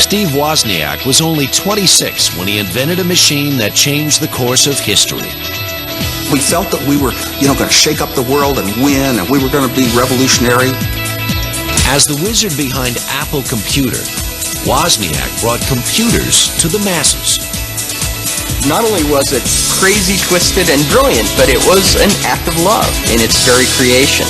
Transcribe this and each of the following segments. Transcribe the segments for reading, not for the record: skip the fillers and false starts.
Steve Wozniak was only 26 when he invented a machine that changed the course of history. We felt that we were, going to shake up the world and win, and we were going to be revolutionary. As the wizard behind Apple Computer, Wozniak brought computers to the masses. Not only was it crazy, twisted, and brilliant, but it was an act of love in its very creation.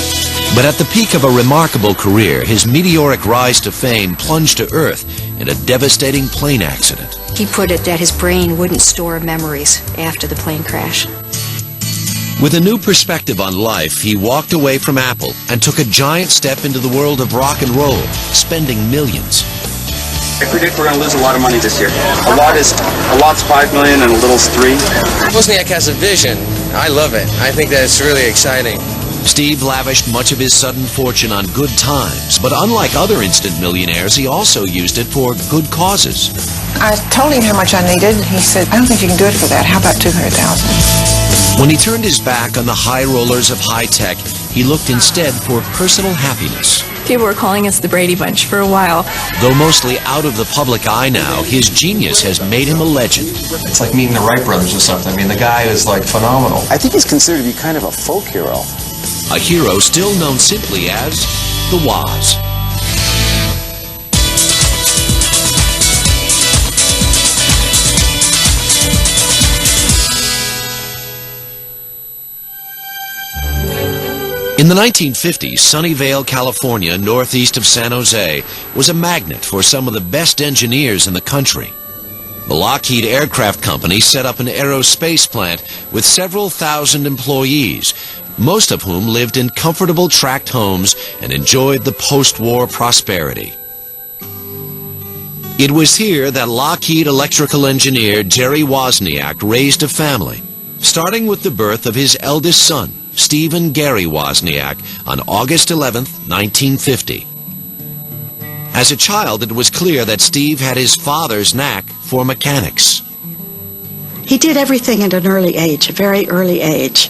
But at the peak of a remarkable career, his meteoric rise to fame plunged to earth in a devastating plane accident. He put it that his brain wouldn't store memories after the plane crash. With a new perspective on life, he walked away from Apple and took a giant step into the world of rock and roll, spending millions. I predict we're going to lose a lot of money this year. A lot's $5 million and a little's $3 million. Wozniak has a vision. I love it. I think that it's really exciting. Steve lavished much of his sudden fortune on good times, but unlike other instant millionaires, he also used it for good causes. I told him how much I needed. He said, I don't think you can do it for that. How about $200,000? When he turned his back on the high rollers of high tech, he looked instead for personal happiness. People were calling us the Brady Bunch for a while. Though mostly out of the public eye now, his genius has made him a legend. It's like meeting the Wright brothers or something. I mean, the guy is like phenomenal. I think he's considered to be kind of a folk hero. A hero still known simply as the Woz. In the 1950s, Sunnyvale, California, northeast of San Jose, was a magnet for some of the best engineers in the country. The Lockheed Aircraft Company set up an aerospace plant with several thousand employees, most of whom lived in comfortable tract homes and enjoyed the post-war prosperity. It was here that Lockheed electrical engineer Jerry Wozniak raised a family, starting with the birth of his eldest son, Stephen Gary Wozniak, on August 11, 1950. As a child, it was clear that Steve had his father's knack for mechanics. He did everything at an early age, a very early age.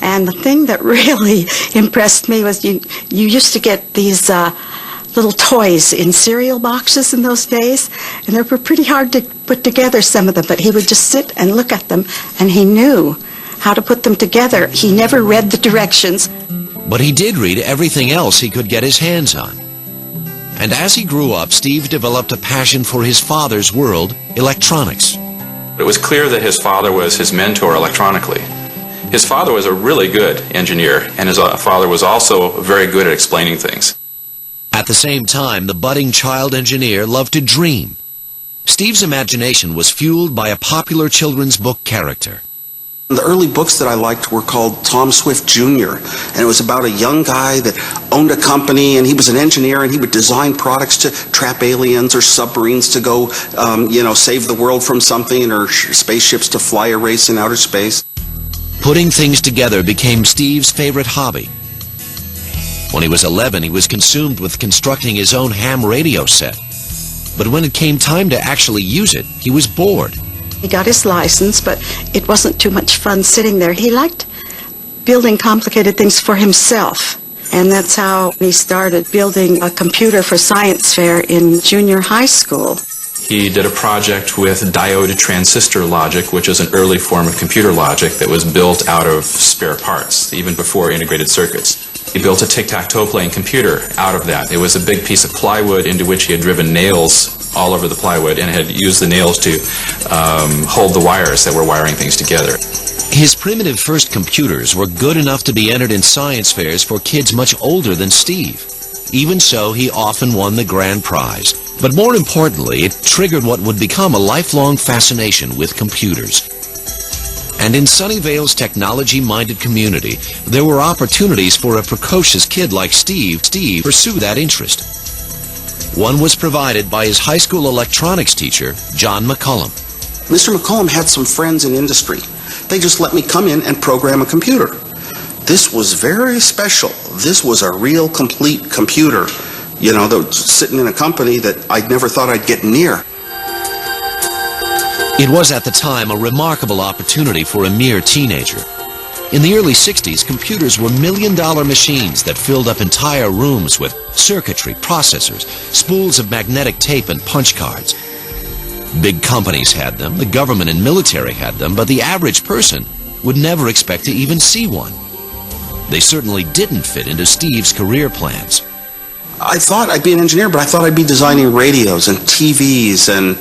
And the thing that really impressed me was you used to get these little toys in cereal boxes in those days, and they were pretty hard to put together, some of them, but he would just sit and look at them, and he knew how to put them together. He never read the directions. But he did read everything else he could get his hands on. And as he grew up, Steve developed a passion for his father's world, electronics. It was clear that his father was his mentor electronically. His father was a really good engineer, and his father was also very good at explaining things. At the same time, the budding child engineer loved to dream. Steve's imagination was fueled by a popular children's book character. The early books that I liked were called Tom Swift Jr., and it was about a young guy that owned a company, and he was an engineer, and he would design products to trap aliens or submarines to go, save the world from something, or spaceships to fly a race in outer space. Putting things together became Steve's favorite hobby. When he was 11, he was consumed with constructing his own ham radio set. But when it came time to actually use it, he was bored. He got his license, but it wasn't too much fun sitting there. He liked building complicated things for himself. And that's how he started building a computer for science fair in junior high school. He did a project with diode transistor logic, which is an early form of computer logic that was built out of spare parts, even before integrated circuits. He built a tic-tac-toe playing computer out of that. It was a big piece of plywood into which he had driven nails all over the plywood and had used the nails to hold the wires that were wiring things together. His primitive first computers were good enough to be entered in science fairs for kids much older than Steve. Even so, he often won the grand prize. But more importantly, it triggered what would become a lifelong fascination with computers. And in Sunnyvale's technology-minded community, there were opportunities for a precocious kid like Steve to pursue that interest. One was provided by his high school electronics teacher, John McCullum. Mr. McCullum had some friends in industry. They just let me come in and program a computer. This was very special. This was a real complete computer, that was sitting in a company that I'd never thought I'd get near. It was at the time a remarkable opportunity for a mere teenager. In the early 60s, computers were million-dollar machines that filled up entire rooms with circuitry, processors, spools of magnetic tape, and punch cards. Big companies had them, the government and military had them, but the average person would never expect to even see one. They certainly didn't fit into Steve's career plans. I thought I'd be an engineer, but I thought I'd be designing radios and TVs and,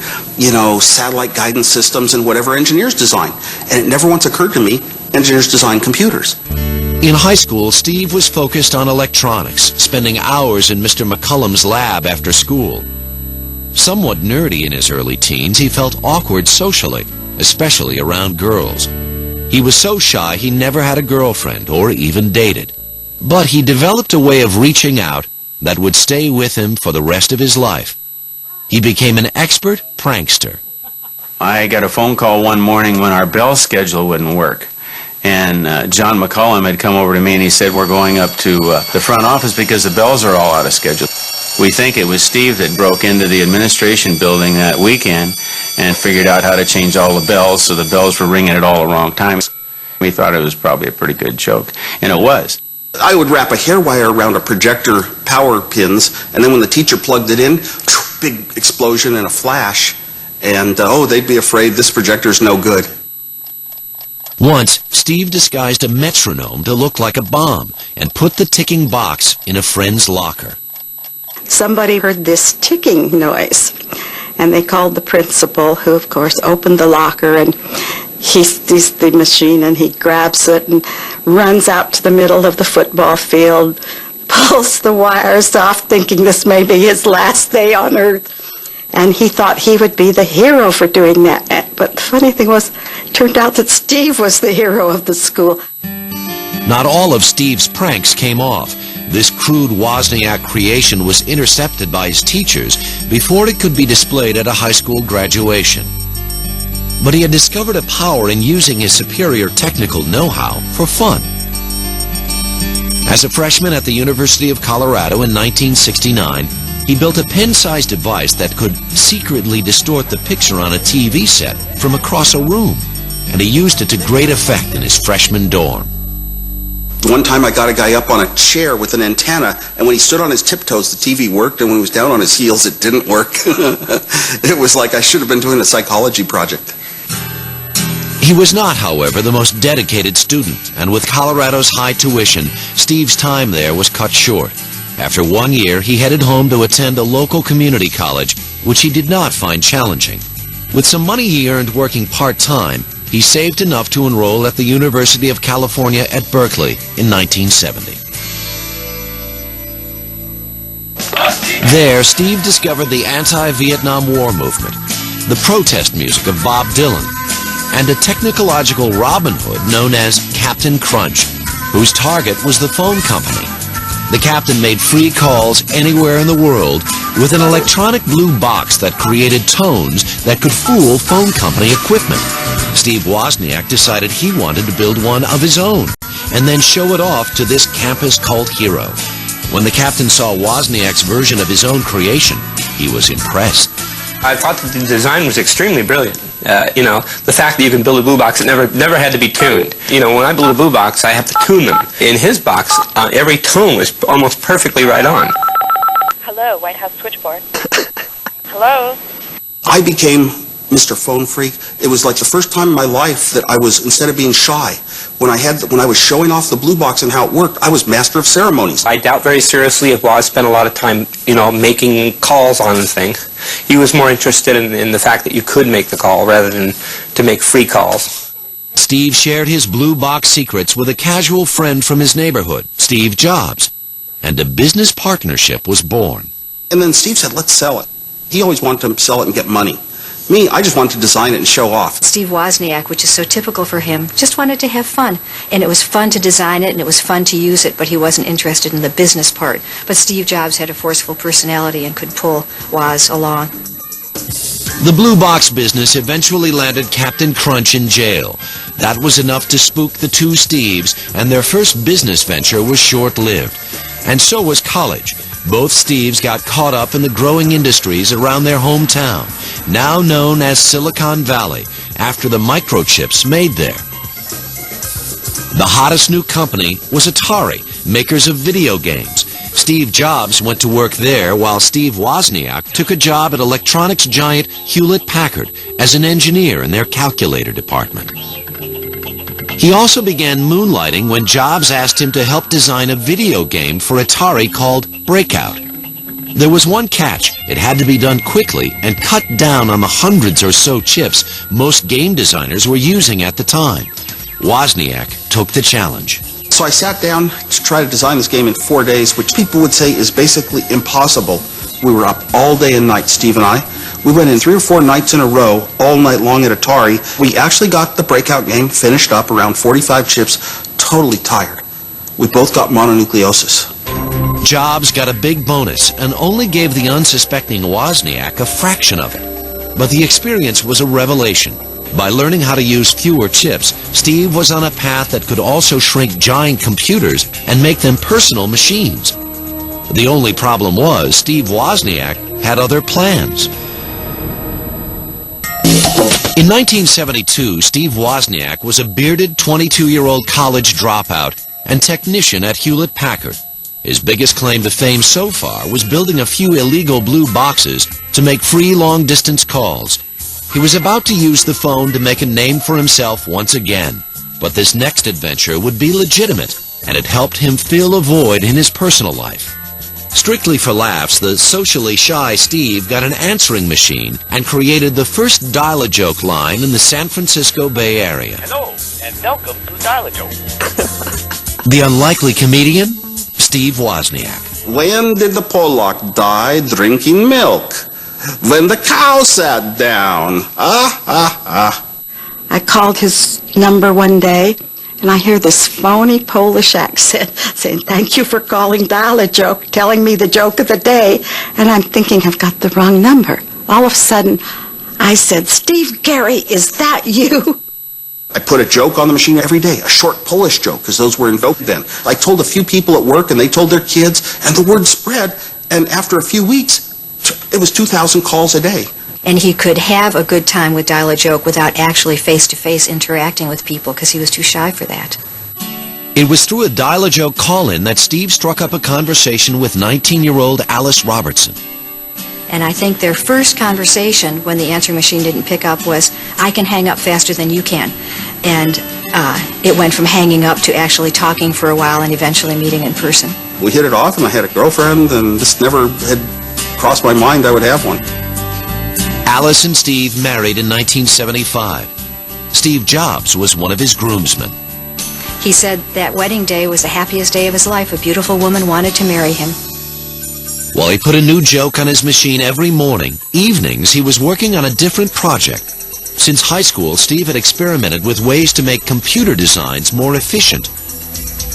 satellite guidance systems and whatever engineers design. And it never once occurred to me engineers design computers. In high school, Steve was focused on electronics, spending hours in Mr. McCullum's lab after school. Somewhat nerdy in his early teens, he felt awkward socially, especially around girls. He was so shy he never had a girlfriend or even dated. But he developed a way of reaching out that would stay with him for the rest of his life. He became an expert prankster. I got a phone call one morning when our bell schedule wouldn't work. And John McCullum had come over to me and he said, we're going up to the front office because the bells are all out of schedule. We think it was Steve that broke into the administration building that weekend and figured out how to change all the bells so the bells were ringing at all the wrong times. We thought it was probably a pretty good joke, and it was. I would wrap a hair wire around a projector power pins, and then when the teacher plugged it in, big explosion and a flash, and they'd be afraid this projector's no good. Once, Steve disguised a metronome to look like a bomb and put the ticking box in a friend's locker. Somebody heard this ticking noise, and they called the principal, who, of course, opened the locker, and he sees the machine, and he grabs it and runs out to the middle of the football field, pulls the wires off, thinking this may be his last day on Earth. And he thought he would be the hero for doing that. But the funny thing was, it turned out that Steve was the hero of the school. Not all of Steve's pranks came off. This crude Wozniak creation was intercepted by his teachers before it could be displayed at a high school graduation. But he had discovered a power in using his superior technical know-how for fun. As a freshman at the University of Colorado in 1969, he built a pen-sized device that could secretly distort the picture on a TV set from across a room, and he used it to great effect in his freshman dorm. One time I got a guy up on a chair with an antenna, and when he stood on his tiptoes, the TV worked, and when he was down on his heels, it didn't work. It was like I should have been doing a psychology project. He was not, however, the most dedicated student, and with Colorado's high tuition, Steve's time there was cut short. After 1 year, he headed home to attend a local community college, which he did not find challenging. With some money he earned working part-time, he saved enough to enroll at the University of California at Berkeley in 1970. There, Steve discovered the anti-Vietnam War movement, the protest music of Bob Dylan, and a technological Robin Hood known as Captain Crunch, whose target was the phone company. The captain made free calls anywhere in the world with an electronic blue box that created tones that could fool phone company equipment. Steve Wozniak decided he wanted to build one of his own and then show it off to this campus cult hero. When the captain saw Wozniak's version of his own creation, he was impressed. I thought that the design was extremely brilliant. The fact that you can build a blue box, it never had to be tuned. When I build a blue box, I have to tune them. In his box, every tone was almost perfectly right on. Hello, White House switchboard. Hello? I became Mr. Phone Freak. It was like the first time in my life that I was, instead of being shy, when I was showing off the blue box and how it worked, I was master of ceremonies. I doubt very seriously if Woz spent a lot of time, making calls on the thing. He was more interested in the fact that you could make the call rather than to make free calls. Steve shared his blue box secrets with a casual friend from his neighborhood, Steve Jobs, and a business partnership was born. And then Steve said, let's sell it. He always wanted to sell it and get money. Me, I just wanted to design it and show off. Steve Wozniak, which is so typical for him, just wanted to have fun. And it was fun to design it, and it was fun to use it, but he wasn't interested in the business part. But Steve Jobs had a forceful personality and could pull Woz along. The blue box business eventually landed Captain Crunch in jail. That was enough to spook the two Steves, and their first business venture was short-lived. And so was college. Both Steves got caught up in the growing industries around their hometown, now known as Silicon Valley, after the microchips made there. The hottest new company was Atari, makers of video games. Steve Jobs went to work there while Steve Wozniak took a job at electronics giant Hewlett-Packard as an engineer in their calculator department. He also began moonlighting when Jobs asked him to help design a video game for Atari called Breakout. There was one catch. It had to be done quickly and cut down on the hundreds or so chips most game designers were using at the time. Wozniak took the challenge. So I sat down to try to design this game in 4 days, which people would say is basically impossible. We were up all day and night, Steve and I. We went in 3 or 4 nights in a row, all night long at Atari. We actually got the Breakout game finished up, around 45 chips, totally tired. We both got mononucleosis. Jobs got a big bonus and only gave the unsuspecting Wozniak a fraction of it. But the experience was a revelation. By learning how to use fewer chips, Steve was on a path that could also shrink giant computers and make them personal machines. The only problem was Steve Wozniak had other plans. In 1972, Steve Wozniak was a bearded 22-year-old college dropout and technician at Hewlett-Packard. His biggest claim to fame so far was building a few illegal blue boxes to make free long-distance calls. He was about to use the phone to make a name for himself once again. But this next adventure would be legitimate, and it helped him fill a void in his personal life. Strictly for laughs, the socially shy Steve got an answering machine and created the first dial-a-joke line in the San Francisco Bay Area. Hello, and welcome to Dial-a-Joke. The unlikely comedian, Steve Wozniak. When did the Pollock die drinking milk? When the cow sat down. I called his number one day, and I hear this phony Polish accent saying, "Thank you for calling Dial-a-Joke," telling me the joke of the day, and I'm thinking I've got the wrong number. All of a sudden, I said, "Steve Gary, is that you?" I put a joke on the machine every day, a short Polish joke, because those were in vogue then. I told a few people at work, and they told their kids, and the word spread, and after a few weeks, it was 2,000 calls a day. And he could have a good time with Dial-a-Joke without actually face-to-face interacting with people because he was too shy for that. It was through a Dial-a-Joke call-in that Steve struck up a conversation with 19-year-old Alice Robertson. And I think their first conversation, when the answering machine didn't pick up, was, "I can hang up faster than you can." And it went from hanging up to actually talking for a while and eventually meeting in person. We hit it off, and I had a girlfriend, and this never had crossed my mind I would have one. Alice and Steve married in 1975. Steve Jobs was one of his groomsmen. He said that wedding day was the happiest day of his life. A beautiful woman wanted to marry him. While he put a new joke on his machine every morning, evenings he was working on a different project. Since high school, Steve had experimented with ways to make computer designs more efficient.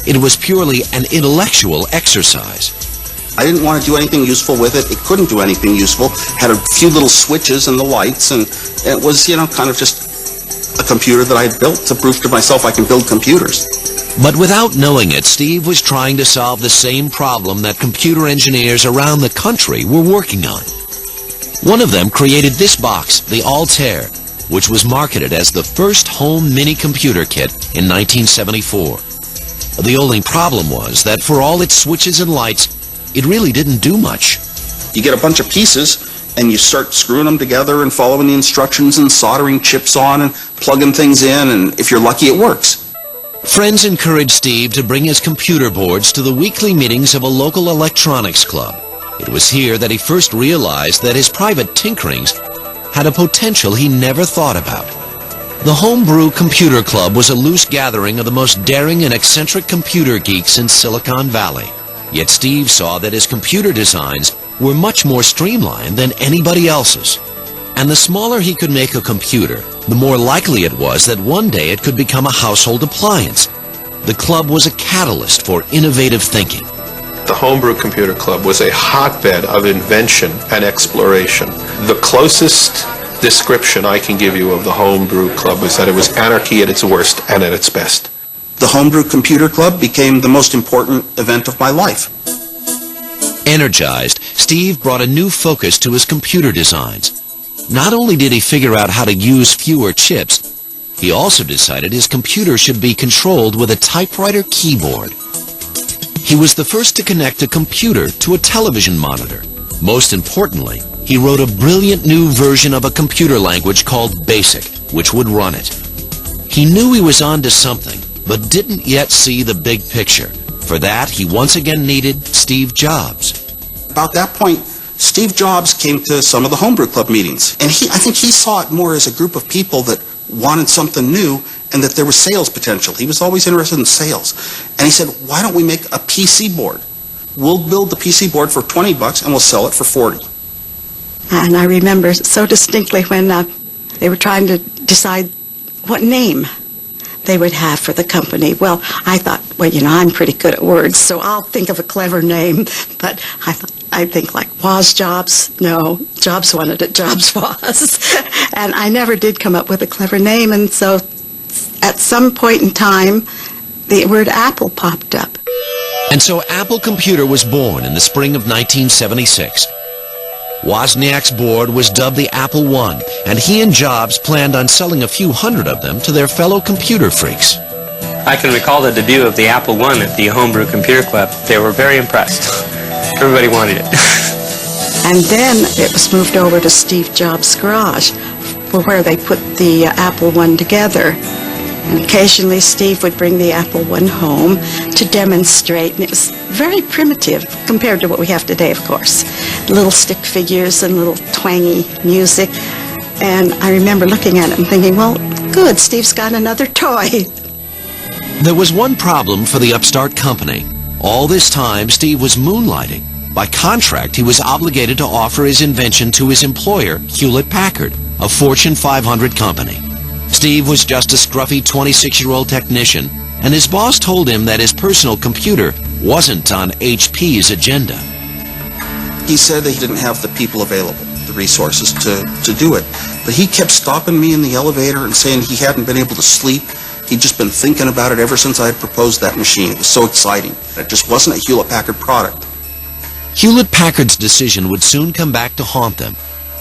It was purely an intellectual exercise. I didn't want to do anything useful with it. It couldn't do anything useful. Had a few little switches and the lights, and it was, kind of just a computer that I had built to prove to myself I can build computers. But without knowing it, Steve was trying to solve the same problem that computer engineers around the country were working on. One of them created this box, the Altair, which was marketed as the first home mini-computer kit in 1974. The only problem was that for all its switches and lights, it really didn't do much. You get a bunch of pieces, and you start screwing them together and following the instructions and soldering chips on and plugging things in, and if you're lucky, it works. Friends encouraged Steve to bring his computer boards to the weekly meetings of a local electronics club. It was here that he first realized that his private tinkerings had a potential he never thought about. The Homebrew Computer Club was a loose gathering of the most daring and eccentric computer geeks in Silicon Valley. Yet Steve saw that his computer designs were much more streamlined than anybody else's. And the smaller he could make a computer, the more likely it was that one day it could become a household appliance. The club was a catalyst for innovative thinking. The Homebrew Computer Club was a hotbed of invention and exploration. The closest description I can give you of the Homebrew Club was that it was anarchy at its worst and at its best. The Homebrew Computer Club became the most important event of my life. Energized, Steve brought a new focus to his computer designs. Not only did he figure out how to use fewer chips, He also decided his computer should be controlled with a typewriter keyboard. He was the first to connect a computer to a television monitor. Most importantly, he wrote a brilliant new version of a computer language called BASIC, which would run it. He knew he was onto something, but didn't yet see the big picture. For that, he once again needed Steve Jobs. About that point, Steve Jobs came to some of the Homebrew Club meetings, and I think he saw it more as a group of people that wanted something new and that there was sales potential. He was always interested in sales. And he said, why don't we make a PC board? We'll build the PC board for $20 and we'll sell it for $40. And I remember so distinctly when they were trying to decide what name they would have for the company. Well, I thought, well, you know, I'm pretty good at words, so I'll think of a clever name. But I think like Woz Jobs. No, Jobs wanted it Jobs Woz. And I never did come up with a clever name. And so at some point in time, the word Apple popped up. And so Apple Computer was born in the spring of 1976. Wozniak's board was dubbed the Apple I, and he and Jobs planned on selling a few hundred of them to their fellow computer freaks. I can recall the debut of the Apple I at the Homebrew Computer Club. They were very impressed. Everybody wanted it. And then it was moved over to Steve Jobs' garage, where they put the Apple I together. And occasionally Steve would bring the Apple I home to demonstrate, and it was very primitive compared to what we have today, of course. Little stick figures and little twangy music. And I remember looking at it and thinking, well, good, Steve's got another toy. There was one problem for the upstart company. All this time, Steve was moonlighting. By contract, he was obligated to offer his invention to his employer, Hewlett-Packard, a Fortune 500 company. Steve was just a scruffy 26-year-old technician, and his boss told him that his personal computer wasn't on HP's agenda. He said that he didn't have the people available, the resources to do it. But he kept stopping me in the elevator and saying he hadn't been able to sleep. He'd just been thinking about it ever since I had proposed that machine. It was so exciting. It just wasn't a Hewlett-Packard product. Hewlett-Packard's decision would soon come back to haunt them.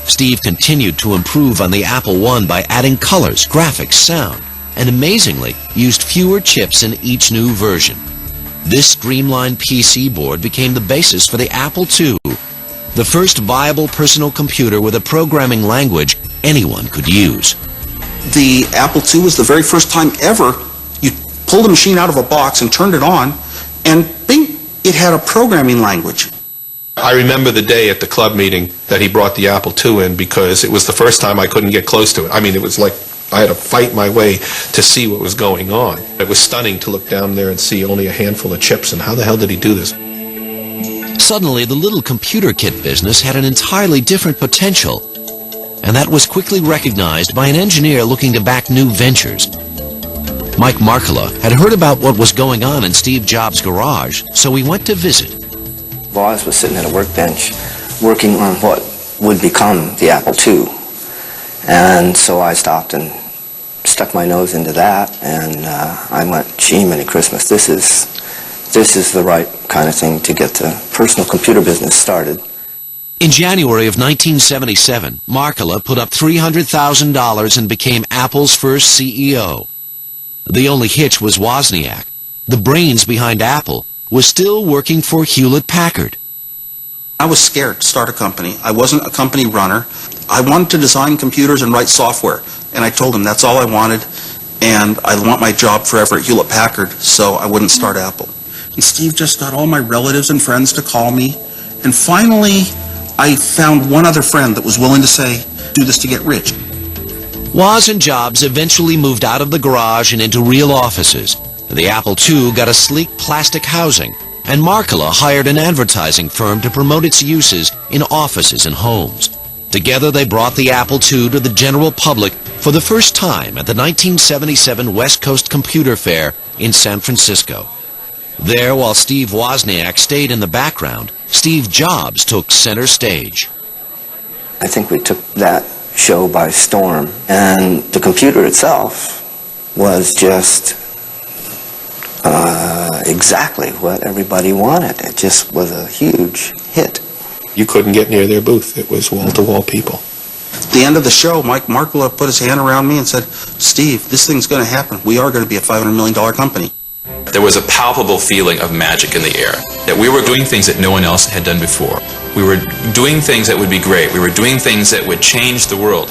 Steve continued to improve on the Apple I by adding colors, graphics, sound, and amazingly used fewer chips in each new version. This streamlined PC board became the basis for the Apple II, the first viable personal computer with a programming language anyone could use. The Apple II was the very first time ever you pulled a machine out of a box and turned it on, and bing, it had a programming language. I remember the day at the club meeting that he brought the Apple II in because it was the first time I couldn't get close to it. I mean, it was like I had to fight my way to see what was going on. It was stunning to look down there and see only a handful of chips, and how the hell did he do this? Suddenly, the little computer kit business had an entirely different potential, and that was quickly recognized by an engineer looking to back new ventures. Mike Markkula had heard about what was going on in Steve Jobs' garage, so he went to visit. Woz was sitting at a workbench working on what would become the Apple II. And so I stopped and stuck my nose into that, and I went, gee, Merry Christmas, this is the right kind of thing to get the personal computer business started. In January of 1977, Markkula put up $300,000 and became Apple's first CEO. The only hitch was Wozniak, the brains behind Apple, was still working for Hewlett-Packard. I was scared to start a company. I wasn't a company runner. I wanted to design computers and write software, and I told him that's all I wanted, and I want my job forever at Hewlett-Packard, so I wouldn't start Apple. And Steve just got all my relatives and friends to call me, and finally I found one other friend that was willing to say, do this to get rich. Woz and Jobs eventually moved out of the garage and into real offices. The Apple II got a sleek plastic housing, and Markkula hired an advertising firm to promote its uses in offices and homes. Together they brought the Apple II to the general public for the first time at the 1977 West Coast Computer Fair in San Francisco. There, while Steve Wozniak stayed in the background, Steve Jobs took center stage. I think we took that show by storm, and the computer itself was just exactly what everybody wanted. It just was a huge hit. You couldn't get near their booth. It was wall-to-wall people. At the end of the show, Mike Markkula put his hand around me and said, "Steve, this thing's going to happen. We are going to be a $500 million company." There was a palpable feeling of magic in the air, that we were doing things that no one else had done before. We were doing things that would be great. We were doing things that would change the world.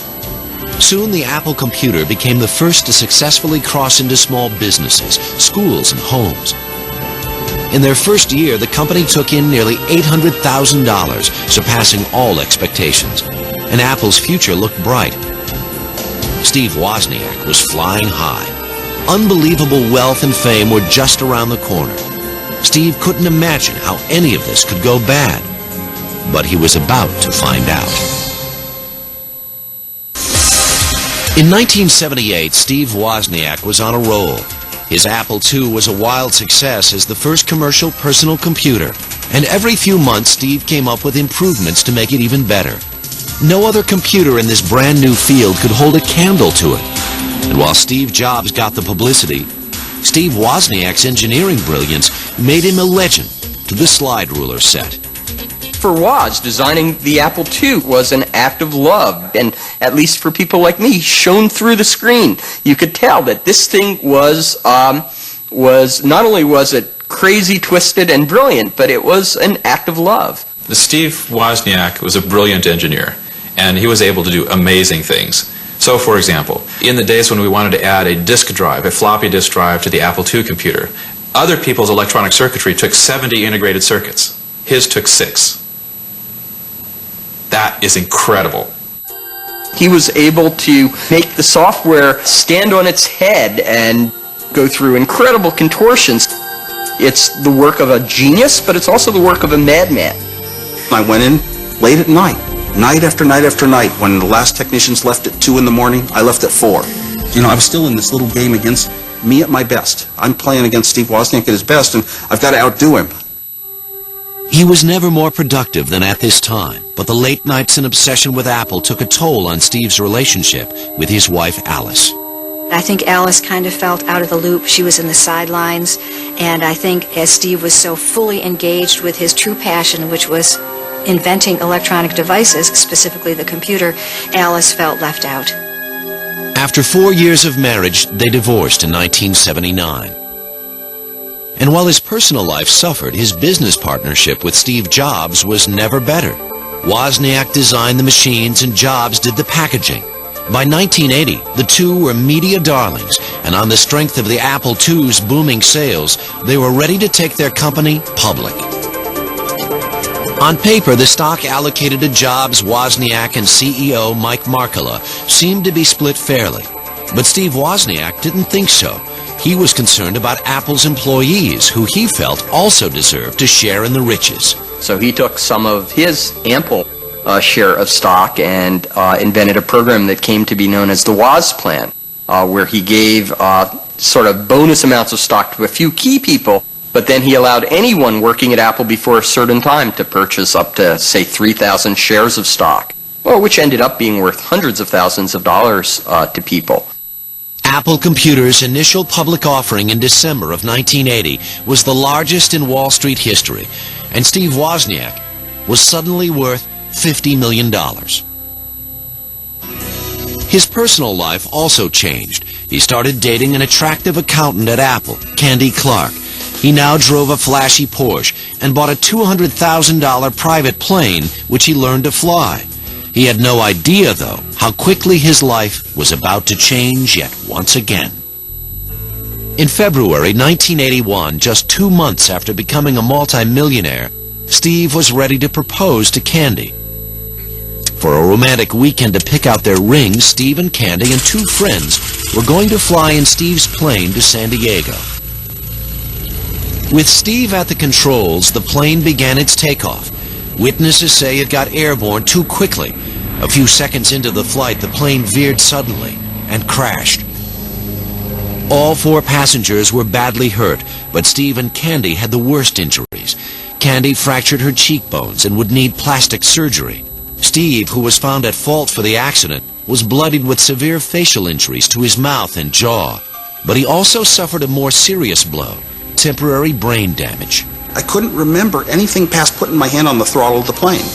Soon the Apple computer became the first to successfully cross into small businesses, schools, and homes. In their first year, the company took in nearly $800,000, surpassing all expectations, and Apple's future looked bright. Steve Wozniak was flying high. Unbelievable wealth and fame were just around the corner. Steve couldn't imagine how any of this could go bad, but he was about to find out. In 1978, Steve Wozniak was on a roll. His Apple II was a wild success as the first commercial personal computer, and every few months Steve came up with improvements to make it even better. No other computer in this brand new field could hold a candle to it. And while Steve Jobs got the publicity, Steve Wozniak's engineering brilliance made him a legend to the slide ruler set. For Woz, designing the Apple II was an act of love, and at least for people like me, shone through the screen. You could tell that this thing was not only was it crazy, twisted, and brilliant, but it was an act of love. Steve Wozniak was a brilliant engineer, and he was able to do amazing things. So, for example, in the days when we wanted to add a disk drive, a floppy disk drive to the Apple II computer, other people's electronic circuitry took 70 integrated circuits. His took 6. That is incredible. He was able to make the software stand on its head and go through incredible contortions. It's the work of a genius, but it's also the work of a madman. I went in late at night, night after night after night. When the last technicians left at 2 in the morning, I left at 4. You know, I was still in this little game against me at my best. I'm playing against Steve Wozniak at his best, and I've got to outdo him. He was never more productive than at this time, but the late nights and obsession with Apple took a toll on Steve's relationship with his wife, Alice. I think Alice kind of felt out of the loop. She was in the sidelines, and I think as Steve was so fully engaged with his true passion, which was inventing electronic devices, specifically the computer, Alice felt left out. After 4 years of marriage, they divorced in 1979. And while his personal life suffered, his business partnership with Steve Jobs was never better. Wozniak designed the machines and Jobs did the packaging. By 1980, the two were media darlings, and on the strength of the Apple II's booming sales, they were ready to take their company public. On paper, the stock allocated to Jobs, Wozniak, and CEO Mike Markkula seemed to be split fairly. But Steve Wozniak didn't think so. He was concerned about Apple's employees, who he felt also deserved to share in the riches. So he took some of his ample share of stock and invented a program that came to be known as the Woz Plan, where he gave sort of bonus amounts of stock to a few key people, but then he allowed anyone working at Apple before a certain time to purchase up to, say, 3,000 shares of stock, well, which ended up being worth hundreds of thousands of dollars to people. Apple Computer's initial public offering in December of 1980 was the largest in Wall Street history, and Steve Wozniak was suddenly worth $50 million. His personal life also changed. He started dating an attractive accountant at Apple, Candy Clark. He now drove a flashy Porsche and bought a $200,000 private plane, which he learned to fly. He had no idea, though, how quickly his life was about to change yet once again. In February 1981, just 2 months after becoming a multimillionaire, Steve was ready to propose to Candy. For a romantic weekend to pick out their rings, Steve and Candy and 2 friends were going to fly in Steve's plane to San Diego. With Steve at the controls, the plane began its takeoff. Witnesses say it got airborne too quickly. A few seconds into the flight, the plane veered suddenly and crashed. All 4 passengers were badly hurt, but Steve and Candy had the worst injuries. Candy fractured her cheekbones and would need plastic surgery. Steve, who was found at fault for the accident, was bloodied with severe facial injuries to his mouth and jaw. But he also suffered a more serious blow, temporary brain damage. I couldn't remember anything past putting my hand on the throttle of the plane.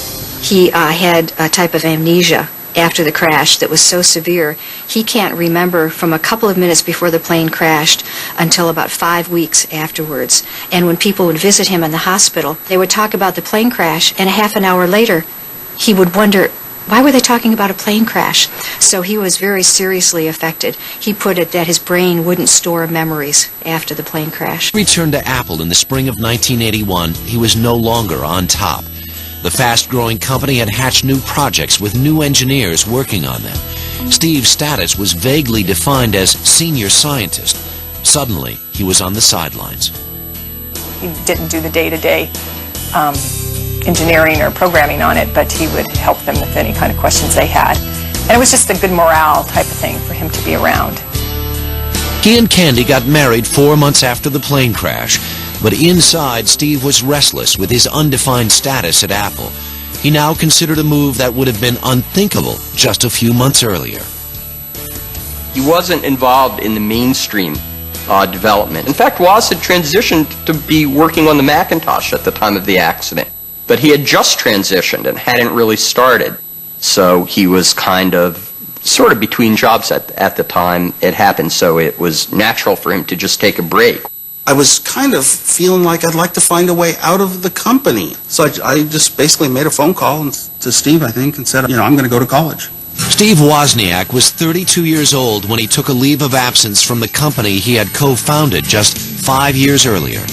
He had a type of amnesia, after the crash that was so severe, he can't remember from a couple of minutes before the plane crashed until about 5 weeks afterwards. And when people would visit him in the hospital, they would talk about the plane crash, and a half an hour later, he would wonder, why were they talking about a plane crash? So he was very seriously affected. He put it that his brain wouldn't store memories after the plane crash. Returned to Apple in the spring of 1981, he was no longer on top. The fast-growing company had hatched new projects with new engineers working on them. Steve's status was vaguely defined as senior scientist. Suddenly, he was on the sidelines. He didn't do the day-to-day engineering or programming on it, but he would help them with any kind of questions they had. And it was just a good morale type of thing for him to be around. He and Candy got married 4 months after the plane crash, but inside, Steve was restless with his undefined status at Apple. He now considered a move that would have been unthinkable just a few months earlier. He wasn't involved in the mainstream development. In fact, Woz had transitioned to be working on the Macintosh at the time of the accident. But he had just transitioned and hadn't really started. So he was kind of sort of between jobs at the time it happened. So it was natural for him to just take a break. I was kind of feeling like I'd like to find a way out of the company. So I just basically made a phone call to Steve, I think, and said, I'm going to go to college. Steve Wozniak was 32 years old when he took a leave of absence from the company he had co-founded just 5 years earlier.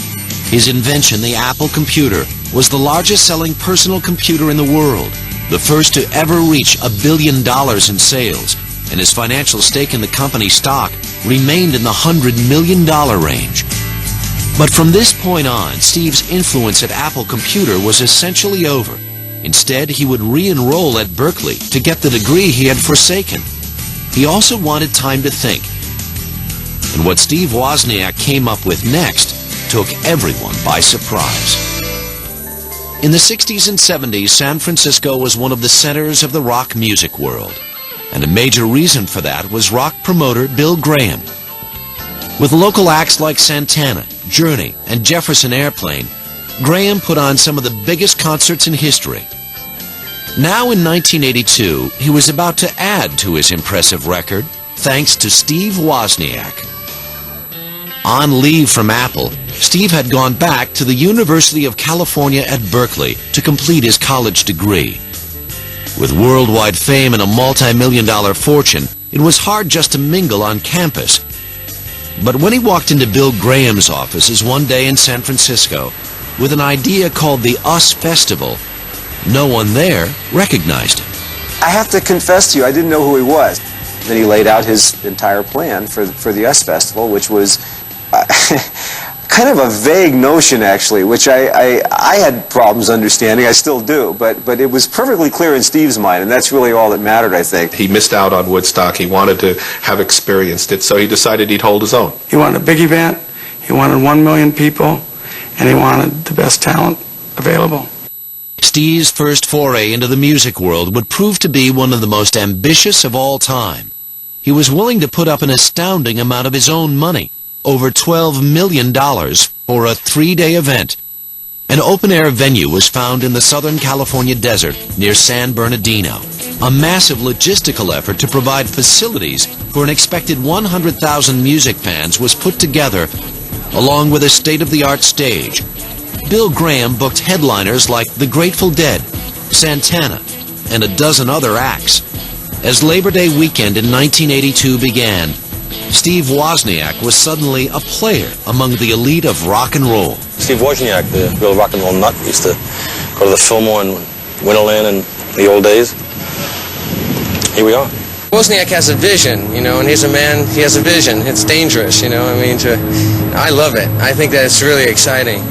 His invention, the Apple computer, was the largest selling personal computer in the world, the first to ever reach $1 billion in sales, and his financial stake in the company's stock remained in the $100 million range. But from this point on, Steve's influence at Apple Computer was essentially over. Instead, he would re-enroll at Berkeley to get the degree he had forsaken. He also wanted time to think. And what Steve Wozniak came up with next took everyone by surprise. In the 60s and 70s, San Francisco was one of the centers of the rock music world. And a major reason for that was rock promoter Bill Graham. With local acts like Santana, Journey, and Jefferson Airplane, Graham put on some of the biggest concerts in history. Now in 1982, he was about to add to his impressive record, thanks to Steve Wozniak. On leave from Apple, Steve had gone back to the University of California at Berkeley to complete his college degree. With worldwide fame and a multi-million-dollar fortune, it was hard just to mingle on campus. But when he walked into Bill Graham's offices one day in San Francisco with an idea called the US Festival, no one there recognized him. I have to confess to you, I didn't know who he was. Then he laid out his entire plan for the US Festival, which was kind of a vague notion, actually, which I had problems understanding. I still do, but it was perfectly clear in Steve's mind, and that's really all that mattered, I think. He missed out on Woodstock. He wanted to have experienced it, so he decided he'd hold his own. He wanted a big event, he wanted 1 million people, and he wanted the best talent available. Steve's first foray into the music world would prove to be one of the most ambitious of all time. He was willing to put up an astounding amount of his own money, over $12 million, for a 3-day event. An open-air venue was found in the Southern California desert near San Bernardino. A massive logistical effort to provide facilities for an expected 100,000 music fans was put together, along with a state-of-the-art stage. Bill Graham booked headliners like the Grateful Dead, Santana, and a dozen other acts. As Labor Day weekend in 1982 began, Steve Wozniak was suddenly a player among the elite of rock and roll. Steve Wozniak, the real rock and roll nut, used to go to the Fillmore in Winterland in the old days. Here we are. Wozniak has a vision, and he's a man, he has a vision. It's dangerous, I love it. I think that it's really exciting.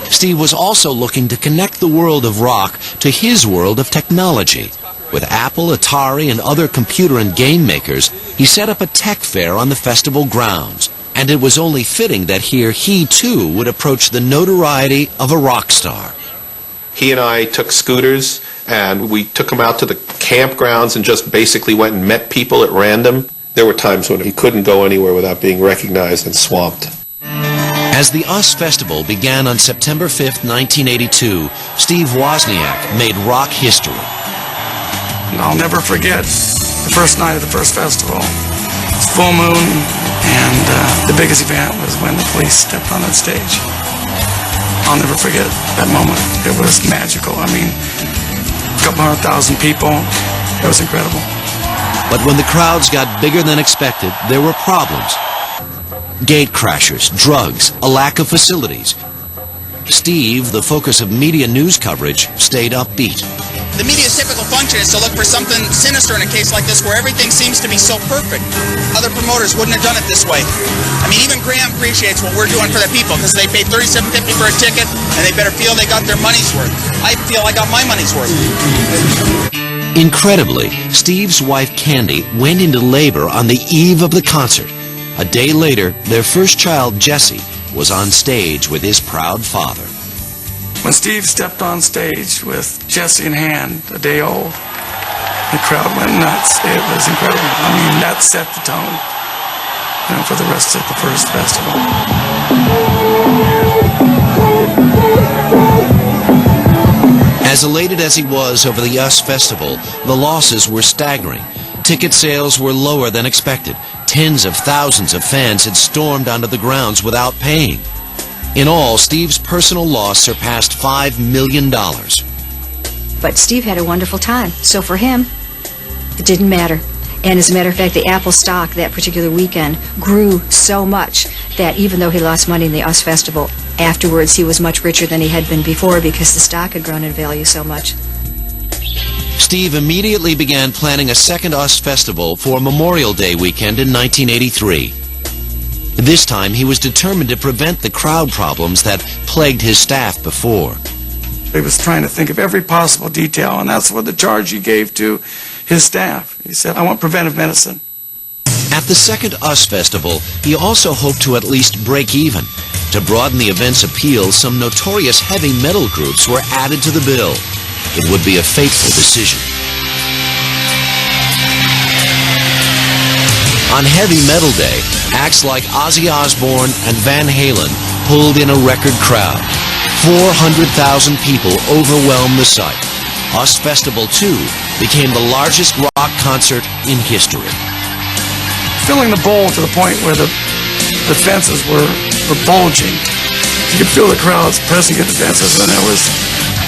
Steve was also looking to connect the world of rock to his world of technology. With Apple, Atari, and other computer and game makers, he set up a tech fair on the festival grounds. And it was only fitting that here he, too, would approach the notoriety of a rock star. He and I took scooters, and we took him out to the campgrounds and just basically went and met people at random. There were times when he couldn't go anywhere without being recognized and swamped. As the US Festival began on September 5th, 1982, Steve Wozniak made rock history. And I'll never forget the first night of the first festival. It's full moon, and the biggest event was when the police stepped on that stage. I'll never forget that moment. It was magical. I mean, a couple 100,000 people. It was incredible. But when the crowds got bigger than expected, there were problems. Gate crashers, drugs, a lack of facilities. Steve, the focus of media news coverage, stayed upbeat. The media's typical function is to look for something sinister in a case like this where everything seems to be so perfect. Other promoters wouldn't have done it this way. I mean, even Graham appreciates what we're doing for the people because they paid $37.50 for a ticket and they better feel they got their money's worth. I feel I got my money's worth. Incredibly, Steve's wife Candy went into labor on the eve of the concert. A day later, their first child, Jesse, was on stage with his proud father. When Steve stepped on stage with Jesse in hand, a day old, the crowd went nuts. It was incredible. I mean, that set the tone, for the rest of the first festival. As elated as he was over the US Festival, the losses were staggering. Ticket sales were lower than expected. Tens of thousands of fans had stormed onto the grounds without paying. In all, Steve's personal loss surpassed $5 million. But Steve had a wonderful time, so for him, it didn't matter. And as a matter of fact, the Apple stock that particular weekend grew so much that even though he lost money in the US Festival, afterwards he was much richer than he had been before because the stock had grown in value so much. Steve immediately began planning a second US Festival for Memorial Day weekend in 1983. This time, he was determined to prevent the crowd problems that plagued his staff before. He was trying to think of every possible detail, and that's what the charge he gave to his staff. He said, I want preventive medicine. At the second US Festival, he also hoped to at least break even. To broaden the event's appeal, some notorious heavy metal groups were added to the bill. It would be a fateful decision. On Heavy Metal Day, acts like Ozzy Osbourne and Van Halen pulled in a record crowd. 400,000 people overwhelmed the site. US Festival 2 became the largest rock concert in history. Filling the bowl to the point where the fences were bulging. You could feel the crowds pressing at the fences, and there was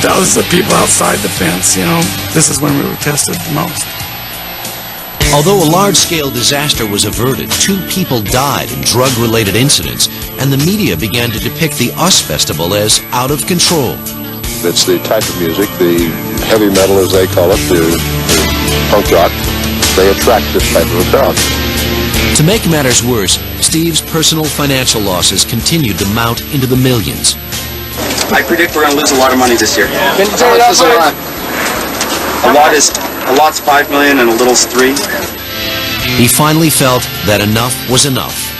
thousands of people outside the fence. This is when we were tested the most. Although a large-scale disaster was averted, 2 people died in drug-related incidents, and the media began to depict the US Festival as out of control. It's the type of music, the heavy metal as they call it, the punk rock, they attract this type of a crowd. To make matters worse, Steve's personal financial losses continued to mount into the millions. I predict we're going to lose a lot of money this year. Can you turn it up, man? A lot's $5 million and a little's $3 million. He finally felt that enough was enough.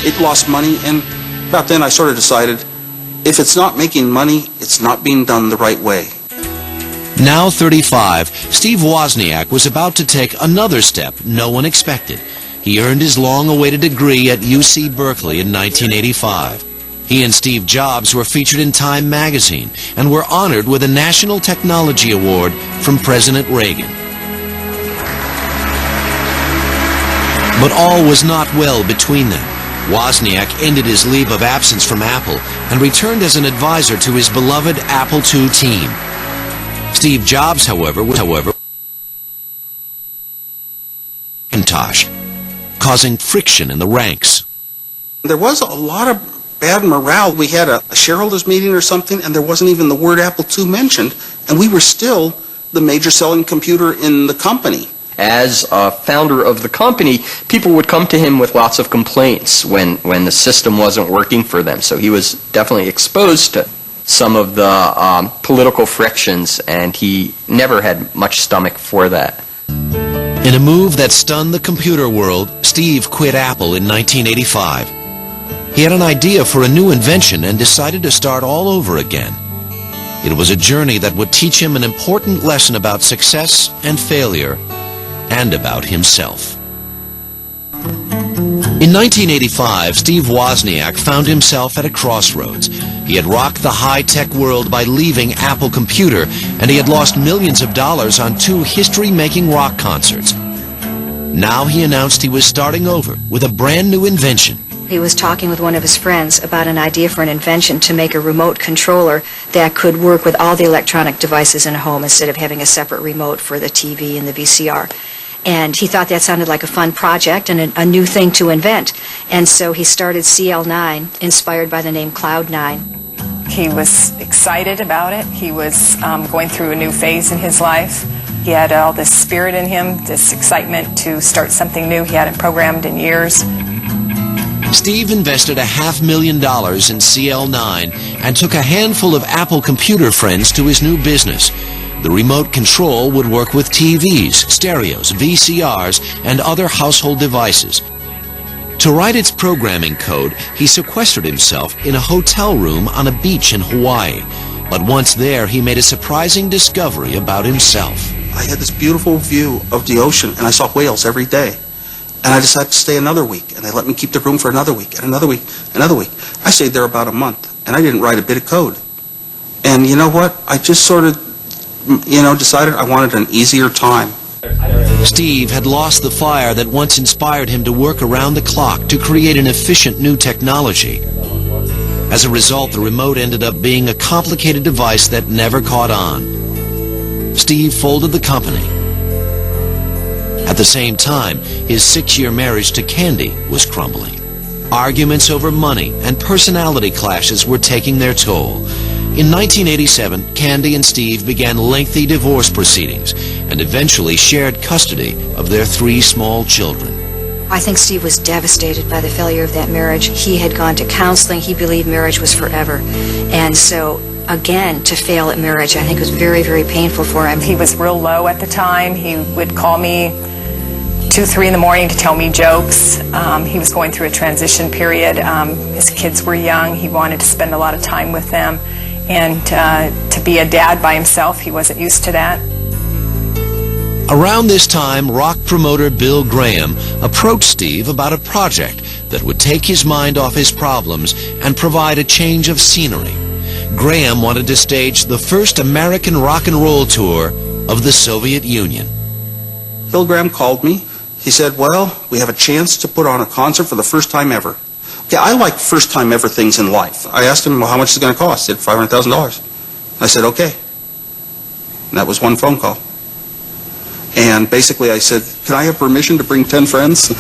It lost money, and about then I sort of decided, if it's not making money, it's not being done the right way. Now 35, Steve Wozniak was about to take another step no one expected. He earned his long-awaited degree at UC Berkeley in 1985. He and Steve Jobs were featured in Time magazine and were honored with a National Technology Award from President Reagan. But all was not well between them. Wozniak ended his leave of absence from Apple and returned as an advisor to his beloved Apple II team. Steve Jobs, however, Macintosh, causing friction in the ranks. There was a lot of bad morale. We had a shareholders meeting or something, and there wasn't even the word Apple II mentioned, and we were still the major selling computer in the company. As a founder of the company, people would come to him with lots of complaints when the system wasn't working for them. So he was definitely exposed to some of the political frictions, and he never had much stomach for that. In a move that stunned the computer world, Steve quit Apple in 1985. He had an idea for a new invention and decided to start all over again. It was a journey that would teach him an important lesson about success and failure, and about himself. In 1985, Steve Wozniak found himself at a crossroads. He had rocked the high-tech world by leaving Apple Computer, and he had lost millions of dollars on 2 history-making rock concerts. Now he announced he was starting over with a brand new invention. He was talking with one of his friends about an idea for an invention to make a remote controller that could work with all the electronic devices in a home instead of having a separate remote for the TV and the VCR. And he thought that sounded like a fun project and a new thing to invent. And so he started CL9, inspired by the name Cloud9. He was excited about it. He was going through a new phase in his life. He had all this spirit in him, this excitement to start something new he hadn't programmed in years. Steve invested $500,000 in CL9 and took a handful of Apple Computer friends to his new business. The remote control would work with TVs, stereos, VCRs, and other household devices. To write its programming code, he sequestered himself in a hotel room on a beach in Hawaii. But once there, he made a surprising discovery about himself. I had this beautiful view of the ocean, and I saw whales every day. And I decided to stay another week, and they let me keep the room for another week, and another week, another week. I stayed there about a month, and I didn't write a bit of code. And you know what? I just sort of, decided I wanted an easier time. Steve had lost the fire that once inspired him to work around the clock to create an efficient new technology. As a result, the remote ended up being a complicated device that never caught on. Steve folded the company. At the same time, his 6-year marriage to Candy was crumbling. Arguments over money and personality clashes were taking their toll. In 1987, Candy and Steve began lengthy divorce proceedings and eventually shared custody of their 3 small children. I think Steve was devastated by the failure of that marriage. He had gone to counseling. He believed marriage was forever. And so, again, to fail at marriage, I think was very, very painful for him. He was real low at the time. He would call me 2, 3 in the morning to tell me jokes. He was going through a transition period. His kids were young. He wanted to spend a lot of time with them. And to be a dad by himself, he wasn't used to that. Around this time, rock promoter Bill Graham approached Steve about a project that would take his mind off his problems and provide a change of scenery. Graham wanted to stage the first American rock and roll tour of the Soviet Union. Bill Graham called me. He said, well, we have a chance to put on a concert for the first time ever. Okay, I like first time ever things in life. I asked him, well, how much is it going to cost? He said, $500,000. I said, okay. And that was one phone call. And basically I said, can I have permission to bring 10 friends?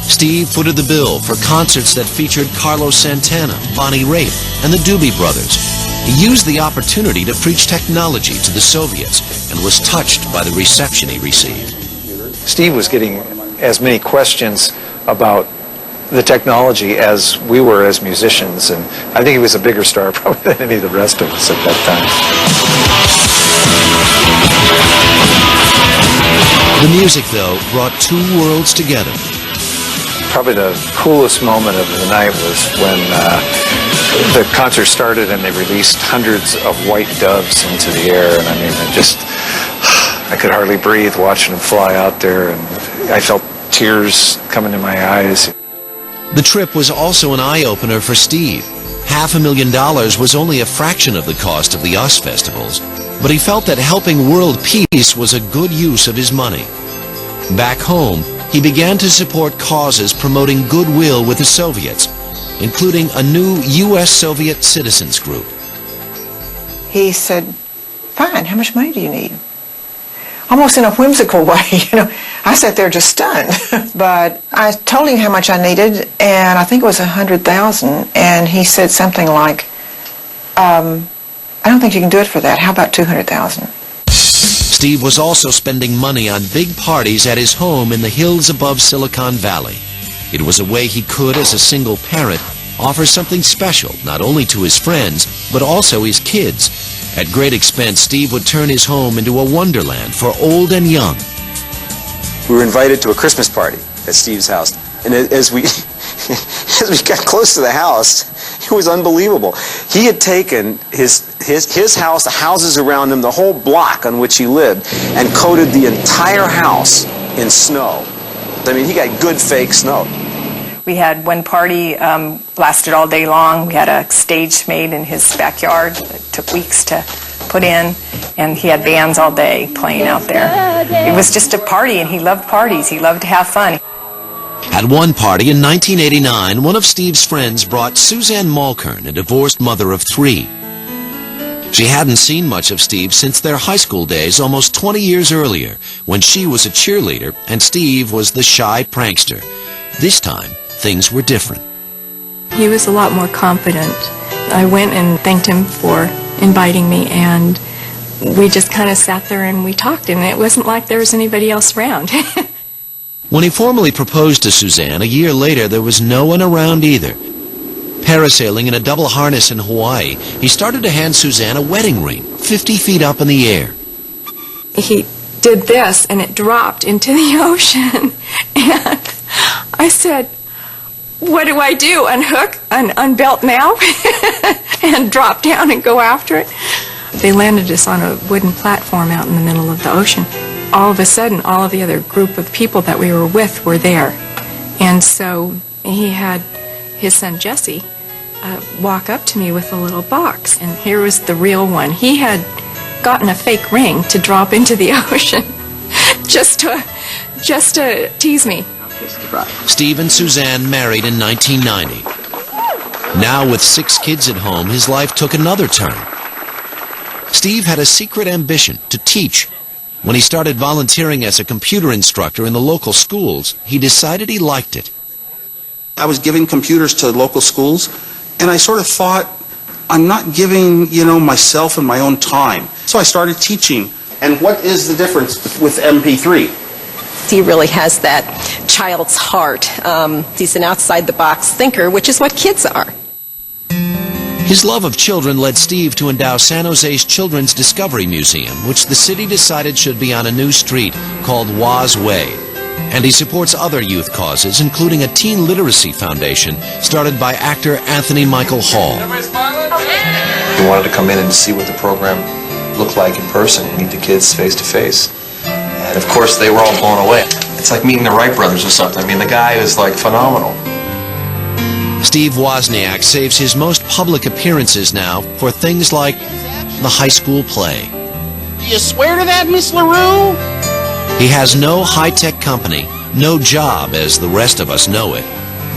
Steve footed the bill for concerts that featured Carlos Santana, Bonnie Raitt, and the Doobie Brothers. He used the opportunity to preach technology to the Soviets and was touched by the reception he received. Steve was getting as many questions about the technology as we were as musicians, and I think he was a bigger star probably than any of the rest of us at that time. The music, though, brought 2 worlds together. Probably the coolest moment of the night was when the concert started and they released hundreds of white doves into the air, and I mean, I could hardly breathe watching them fly out there, and I felt tears coming to my eyes. The trip was also an eye-opener for Steve. $500,000 was only a fraction of the cost of the US festivals, but he felt that helping world peace was a good use of his money. Back home, he began to support causes promoting goodwill with the Soviets, including a new U.S.-Soviet citizens group. He said, fine, how much money do you need? Almost in a whimsical way, I sat there just stunned. But I told him how much I needed, and I think it was $100,000, and he said something like, I don't think you can do it for that. How about $200,000? Steve was also spending money on big parties at his home in the hills above Silicon Valley. It was a way he could, as a single parent, offer something special not only to his friends, but also his kids. At great expense, Steve would turn his home into a wonderland for old and young. We were invited to a Christmas party at Steve's house, and as we got close to the house, it was unbelievable. He had taken his house, the houses around him, the whole block on which he lived, and coated the entire house in snow. I mean, he got good fake snow. We had one party, lasted all day long. We had a stage made in his backyard that took weeks to put in, and he had bands all day playing out there. It was just a party, and he loved parties. He loved to have fun. At one party in 1989, one of Steve's friends brought Suzanne Malkern, a divorced mother of 3. She hadn't seen much of Steve since their high school days almost 20 years earlier, when she was a cheerleader and Steve was the shy prankster. This time, things were different. He was a lot more confident. I went and thanked him for inviting me, and we just kind of sat there and we talked, and it wasn't like there was anybody else around. When he formally proposed to Suzanne a year later, there was no one around either. Parasailing in a double harness in Hawaii, he started to hand Suzanne a wedding ring, 50 feet up in the air. He did this, and it dropped into the ocean. And I said, what do I do? Unhook? Unbelt now? And drop down and go after it? They landed us on a wooden platform out in the middle of the ocean. All of a sudden, all of the other group of people that we were with were there. And so he had his son Jesse walk up to me with a little box, and here was the real one. He had gotten a fake ring to drop into the ocean just to tease me. Steve and Suzanne married in 1990. Now with 6 kids at home, his life took another turn. Steve had a secret ambition to teach. When he started volunteering as a computer instructor in the local schools, he decided he liked it. I was giving computers to local schools, and I sort of thought, I'm not giving, myself and my own time. So I started teaching. And what is the difference with MP3? He really has that child's heart. He's an outside-the-box thinker, which is what kids are. His love of children led Steve to endow San Jose's Children's Discovery Museum, which the city decided should be on a new street called Woz Way. And he supports other youth causes, including a teen literacy foundation started by actor Anthony Michael Hall. We wanted to come in and see what the program looked like in person and meet the kids face to face. And of course, they were all blown away. It's like meeting the Wright brothers or something. I mean, the guy is like phenomenal. Steve Wozniak saves his most public appearances now for things like the high school play. Do you swear to that, Miss LaRue? He has no high-tech company, no job as the rest of us know it,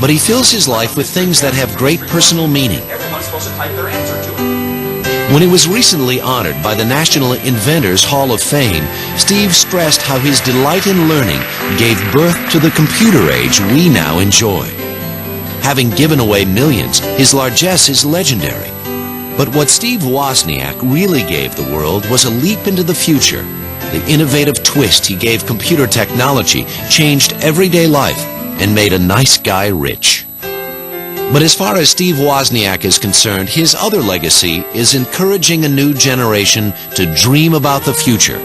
but he fills his life with things that have great personal meaning. Everyone's supposed to type their answer to it. When he was recently honored by the National Inventors Hall of Fame, Steve stressed how his delight in learning gave birth to the computer age we now enjoy. Having given away millions, his largesse is legendary. But what Steve Wozniak really gave the world was a leap into the future. The innovative twist he gave computer technology changed everyday life and made a nice guy rich. But as far as Steve Wozniak is concerned, his other legacy is encouraging a new generation to dream about the future,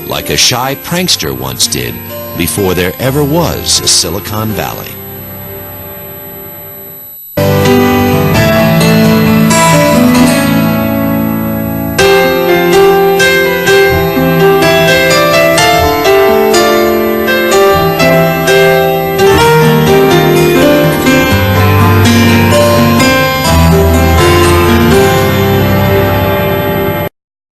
like a shy prankster once did before there ever was a Silicon Valley.